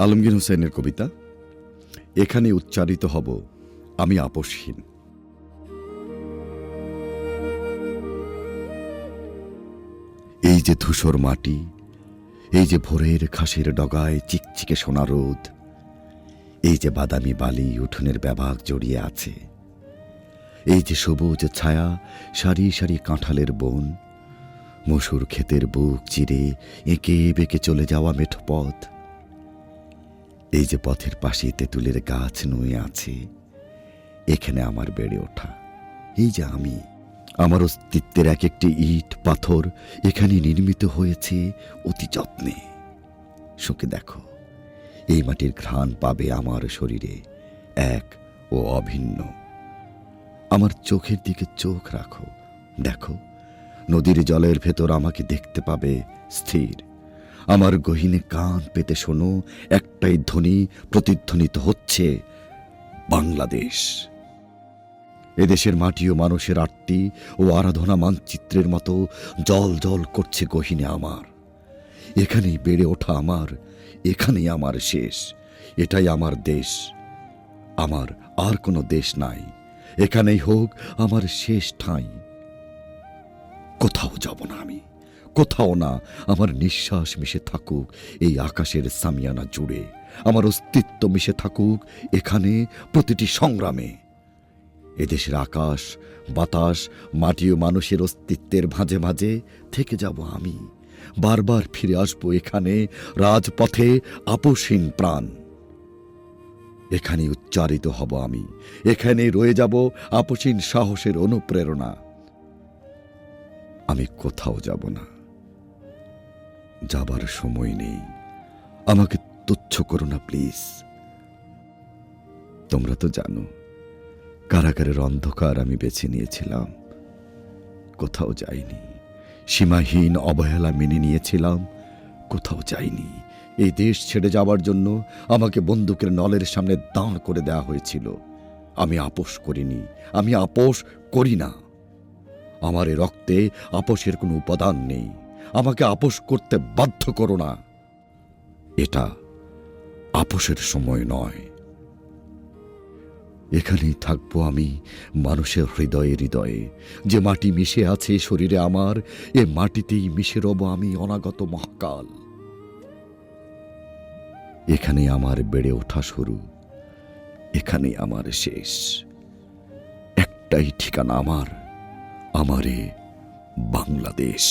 আলমগীর হোসেনের কবিতা। এখানে উচ্চারিত হব আমি আপোষহীন। এই যে ধূসর মাটি, এই যে ভোরের ঘাসের ডগায় চিকচিকে সোনা রোদ, এই যে বাদামি বালি উঠোনের ব্যাবাক জড়িয়ে আছে, এই যে সবুজ ছায়া সারি সারি কাঁঠালের বন, মসুর ক্ষেতের বুক চিরে এঁকে বেঁকে চলে যাওয়া মেঠো পথ, এই যে পথের পাশে তেঁতুলের গাছ নুয়ে আছে, এখানে আমার বেড়ে ওঠা। এই যে আমি, আমার অস্তিত্বের এক একটি ইট পাথর এখানে নির্মিত হয়েছে অতি যত্নে। শোকে দেখো, এই মাটির ঘ্রাণ পাবে আমার শরীরে এক ও অভিন্ন। আমার চোখের দিকে চোখ রাখো, দেখো নদীর জলের ভেতর আমাকে দেখতে পাবে স্থির। আমার গহীনে কান পেতে শোনো, একটাই ধ্বনি প্রতিধ্বনিত হচ্ছে, বাংলাদেশ। এদেশের মাটি ও মানুষের আরতি ও আরাধনা মানচিত্রের মতো জল জল করছে গহীনে আমার। এখানেই বেড়ে ওঠা আমার, এখানেই আমার শেষ। এটাই আমার দেশ, আমার আর কোনো দেশ নাই। এখানেই হোক আমার শেষ ঠাঁই। কোথাও যাব না আমি, কোথাও না। আমার নিঃশ্বাস মিশে থাকুক এই আকাশের সামিয়ানা জুড়ে, আমার অস্তিত্ব মিশে থাকুক এখানে প্রতিটি সংগ্রামে। এদেশের আকাশ, বাতাস, মাটি ও মানুষের অস্তিত্বের মাঝে মাঝে থেকে যাব আমি। বারবার ফিরে আসবো এখানে, রাজপথে আপোষহীন প্রাণ। এখানে উচ্চারিত হব আমি, এখানে রয়ে যাব আপোষহীন সাহসের অনুপ্রেরণা। আমি কোথাও যাব না, যাবার সময় নেই। আমাকে তুচ্ছ করো না প্লিজ। তোমরা তো জানো কারাগারের অন্ধকার আমি বেছে নিয়েছিলাম, কোথাও যাইনি। সীমাহীন অবহেলা মেনে নিয়েছিলাম, কোথাও যাইনি। এই দেশ ছেড়ে যাওয়ার জন্য আমাকে বন্দুকের নলের সামনে দাঁড় করে দেওয়া হয়েছিল। আমি আপোষ করিনি, আমি আপোষ করি না। আমার এ রক্তে আপোষের কোনো উপাদান নেই। আমাকে আপোষ করতে বাধ্য করো না। এটা আপোষের সময় নয়। এখানেই থাকবো আমি মানুষের হৃদয়ে হৃদয়ে। যে মাটি মিশে আছে শরীরে আমার, এ মাটিতেই মিশে রব আমি অনাগত মহাকাল। এখানে আমার বেড়ে ওঠা শুরু, এখানে আমার শেষ। একটাই ঠিকানা আমার, আমারে বাংলাদেশ।